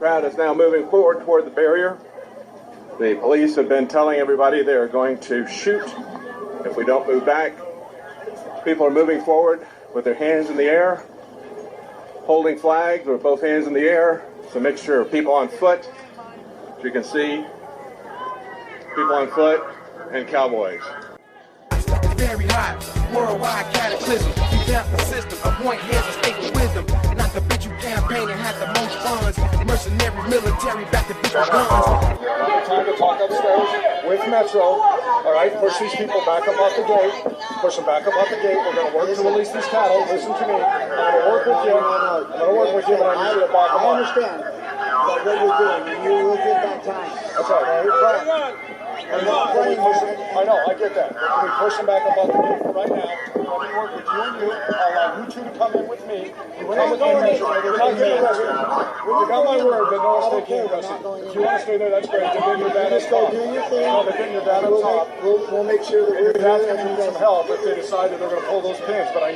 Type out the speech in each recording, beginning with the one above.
crowd is now moving forward toward the barrier. The police have been telling everybody they are going to shoot if we don't move back. People are moving forward with their hands in the air, holding flags with both hands in the air. It's a mixture of people on foot, as you can see, people on foot, and cowboys. Very hot, worldwide cataclysm. You doubt the system, appoint heads of state with wisdom. Not the bitch you campaign and had the most funds. Mercenary military back to bitch with guns. Time to talk upstairs with Metro. All right, push these people back up off the gate. Push them back up off the gate. We're going to work to release these cattle. Listen to me. I'm going to work with you. I'm going to work with you, but I need you to back up. I understand what you're doing, and you will get that time. That's right. I'm not playing. I know, I get that. Can we push them back up off the gate for right now? Let me work with you and you. I'll allow you two to come in with me. You come with me, Metro. You're not getting arrested. You got my word that no one's taking you arrested. If you want to stay there, that's great. They're getting your dad up top. No, they're getting your dad up top. We'll make sure that we're going to need some help if they decide that they're going to pull those pins. But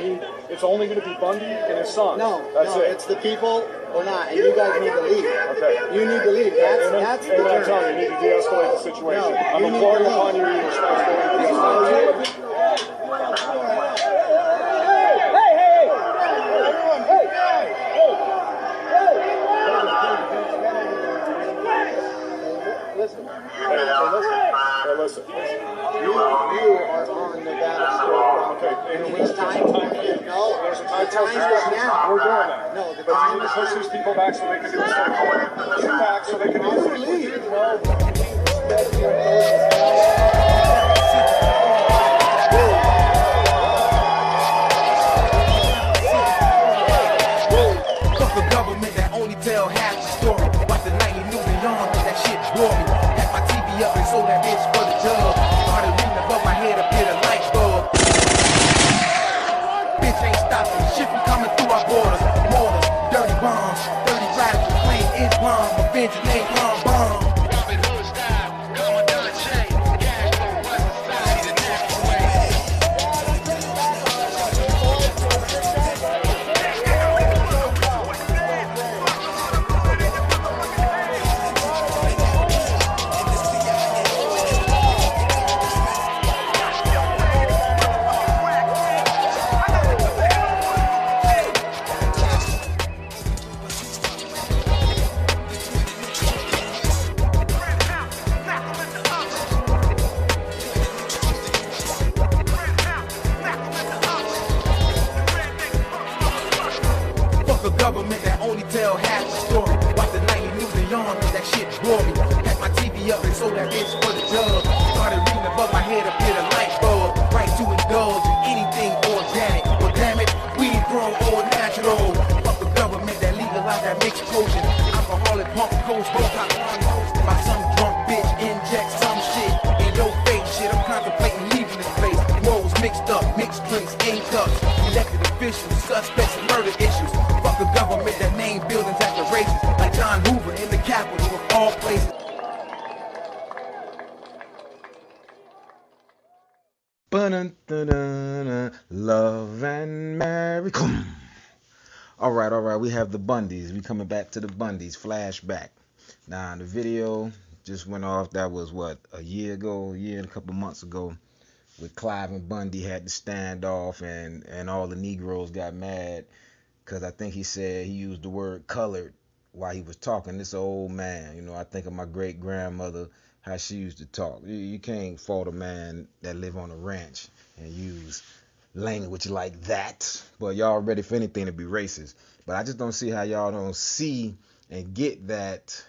it's only going to be Bundy and his son. That's it. It's the people or not, and you guys need to leave. Okay. You need to leave. That's the turn. I'm telling you, you need to de-escalate the situation. I'm imploring upon you your responsibility. Listen. You are on Nevada State. Okay, and it's time. No, there's a time. The time is now. We're doing that. No, the but time you need is to push these people back so they can do the same. Push them back so they can do the same. Leave. Fuck a government that only tell half the story. Watch the nightly news and yawn, cause that shit bore me. Had my TV up and sold that bitch for the dub. Started reading above my head up here, the light bulb. Bitch ain't stopping, shit from coming through our borders. Mortars, dirty bombs, 30 radicals playing Islam, avenging they bomb. Robin Hood style, Commandant Che, cash flow, West Side, the next way. Fuck a government that only tell half the story. Watch the nightly news and yawn, cause that shit bore me. Had my TV up and sold that bitch for the dub. Started reading above my head up here, the light bulb. Right to indulge in anything organic. But damn it, weed grown all natural. Fuck the government that legalized that mixed potion. Alcoholic punk coast, boycott by some drunk bitch inject some shit in your face. Shit, I'm contemplating leaving this place. Morals mixed up, mixed drinks, in cups. Elected officials, suspects, and murder issues. Fuck a government that named buildings after races, like John Hoover in the capital of all places. Love and marry. All right. We have the Bundys. We coming back to the Bundys. Flashback. Now, the video just went off. That was what, a year and a couple months ago, with Clive and Bundy had the standoff, and all the Negroes got mad because I think he said he used the word colored while he was talking. This old man, I think of my great grandmother, how she used to talk. You can't fault a man that live on a ranch and use language like that. But y'all ready for anything to be racist. But I just don't see how y'all don't see and get that.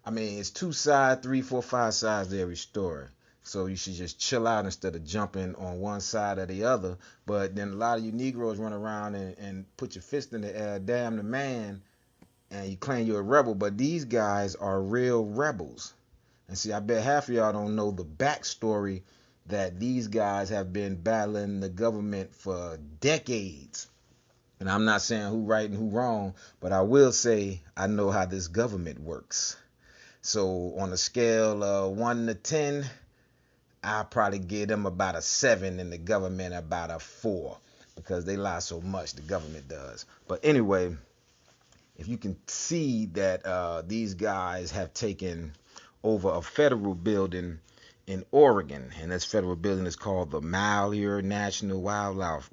I mean, it's 2 sides, 3, 4, 5 sides to every story. So you should just chill out instead of jumping on one side or the other. But then a lot of you Negroes run around and put your fist in the air, damn the man, and you claim you're a rebel. But these guys are real rebels. And see, I bet half of y'all don't know the backstory that these guys have been battling the government for decades. And I'm not saying who right and who wrong, but I will say I know how this government works. So on a scale of 1 to 10, I'll probably give them about a 7 and the government about a 4, because they lie so much, the government does. But anyway, if you can see that these guys have taken over a federal building in Oregon, and this federal building is called the Malheur National Wildlife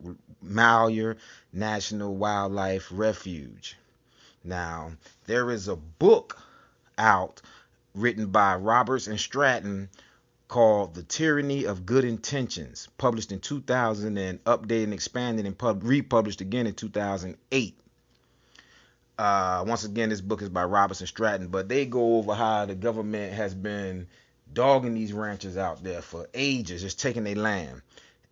Refuge. Now, there is a book out written by Roberts and Stratton called The Tyranny of Good Intentions, published in 2000 and updated and expanded and republished again in 2008. Once again, this book is by Roberts and Stratton, but they go over how the government has been dogging these ranchers out there for ages, just taking their land.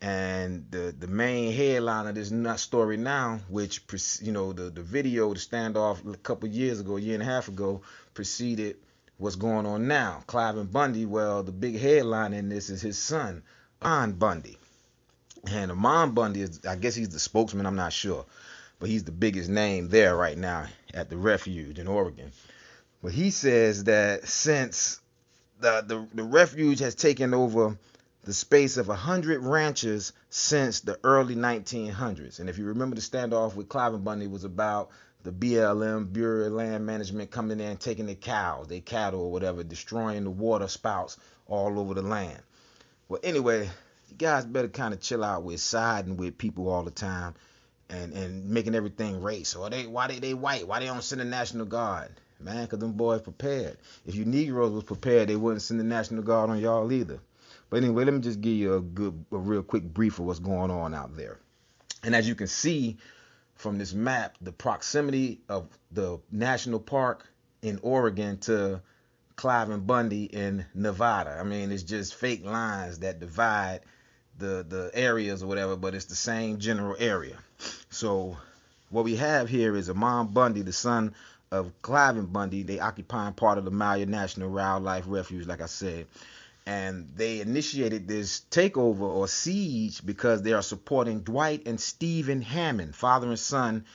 And the main headline of this nut story now, which, you know, the video, the standoff a couple years ago, a year and a half ago, preceded what's going on now. Clive Bundy, well, the big headline in this is his son, Bundy. And Amon Bundy is, I guess he's the spokesman, I'm not sure. But he's the biggest name there right now at the refuge in Oregon. But he says that since the refuge has taken over the space of 100 ranchers since the early 1900s. And if you remember, the standoff with Clive Bundy was about the BLM, Bureau of Land Management, coming in and taking their cows, their cattle or whatever, destroying the water spouts all over the land. Well, anyway, you guys better kind of chill out with siding with people all the time and making everything race. Or why they white? Why they don't send the National Guard? Man, because them boys prepared. If you Negroes was prepared, they wouldn't send the National Guard on y'all either. But anyway, let me just give you a real quick brief of what's going on out there. And as you can see from this map, the proximity of the national park in Oregon to Clive and Bundy in Nevada. I mean, it's just fake lines that divide the areas or whatever, but it's the same general area. So what we have here is Amon Bundy, the son of Clive and Bundy. They occupying part of the Malheur National Wildlife Refuge, like I said. And they initiated this takeover or siege because they are supporting Dwight and Stephen Hammond, father and son,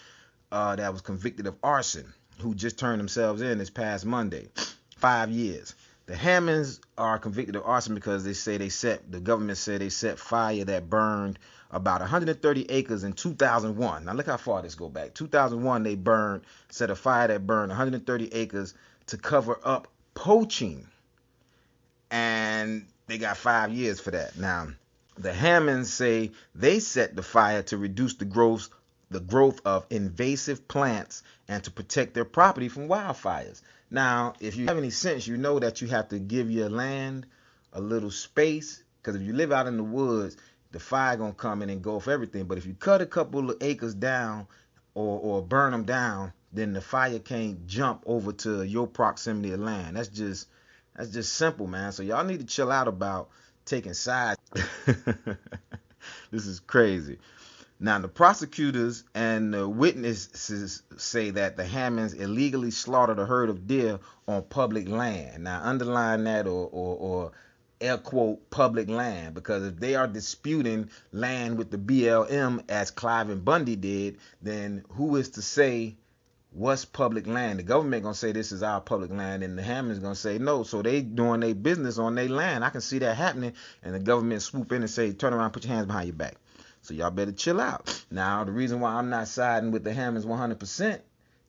that was convicted of arson, who just turned themselves in this past Monday. 5 years. The Hammonds are convicted of arson because the government said they set fire that burned about 130 acres in 2001. Now look how far this go back. 2001, they set a fire that burned 130 acres to cover up poaching. And they got 5 years for that. Now, the Hammonds say they set the fire to reduce the growth of invasive plants and to protect their property from wildfires. Now, if you have any sense, you know that you have to give your land a little space, because if you live out in the woods, the fire gonna come in and engulf everything. But if you cut a couple of acres down or burn them down, then the fire can't jump over to your proximity of land. That's just simple, man. So y'all need to chill out about taking sides. This is crazy. Now, the prosecutors and the witnesses say that the Hammonds illegally slaughtered a herd of deer on public land. Now, underline that or air quote public land, because if they are disputing land with the BLM as Clive and Bundy did, then who is to say what's public land? The government gonna say this is our public land, and the Hammonds gonna say no. So they doing their business on their land. I can see that happening, and the government swoop in and say, turn around, put your hands behind your back. So y'all better chill out. Now, the reason why I'm not siding with the Hammonds 100%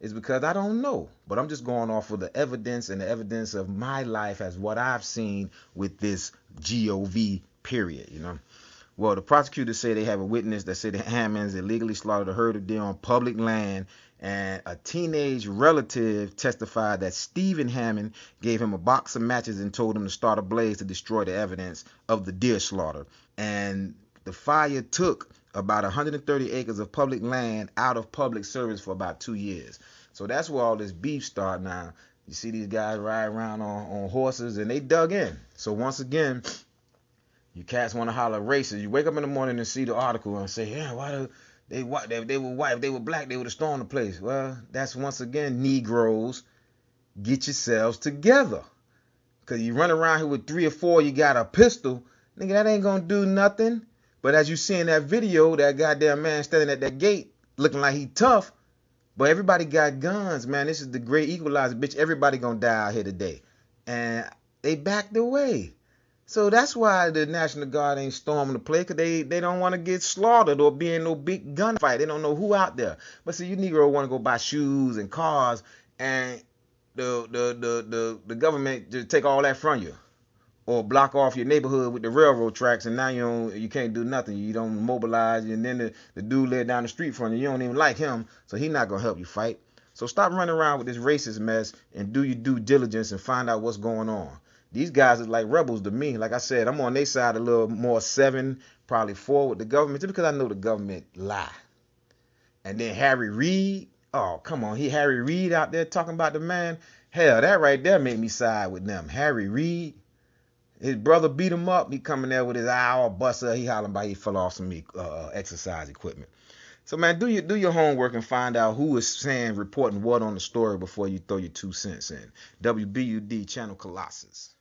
is because I don't know. But I'm just going off of the evidence and the evidence of my life as what I've seen with this GOV period, you know. Well, the prosecutors say they have a witness that said the Hammonds illegally slaughtered a herd of deer on public land, and a teenage relative testified that Stephen Hammond gave him a box of matches and told him to start a blaze to destroy the evidence of the deer slaughter. And the fire took about 130 acres of public land out of public service for about 2 years. So that's where all this beef started now. You see these guys ride around on horses, and they dug in. So once again, you cats want to holler racist. You wake up in the morning and see the article and say, yeah, why they white? They were white. If they were black, they would have stormed the place. Well, that's once again, Negroes, get yourselves together. Because you run around here with 3 or 4, you got a pistol. Nigga, that ain't going to do nothing. But as you see in that video, that goddamn man standing at that gate looking like he tough. But everybody got guns, man. This is the great equalizer, bitch. Everybody gonna die out here today. And they backed away. So that's why the National Guard ain't storming the place, because they don't want to get slaughtered or be in no big gunfight. They don't know who out there. But see, you Negro want to go buy shoes and cars, and the government just take all that from you, or block off your neighborhood with the railroad tracks, and now you can't do nothing. You don't mobilize, and then the dude live down the street from you. You don't even like him, so he not gonna help you fight. So stop running around with this racist mess and do your due diligence and find out what's going on. These guys are like rebels to me. Like I said, I'm on their side a little more 7, probably 4 with the government, just because I know the government lie. And then Harry Reid, oh come on, Harry Reid out there talking about the man. Hell, that right there made me side with them. Harry Reid. His brother beat him up. He coming there with his eye all busted. He hollering about he fell off some exercise equipment. So man, do your homework and find out who is reporting what on the story before you throw your 2 cents in. W.b.u.d. channel Colossus.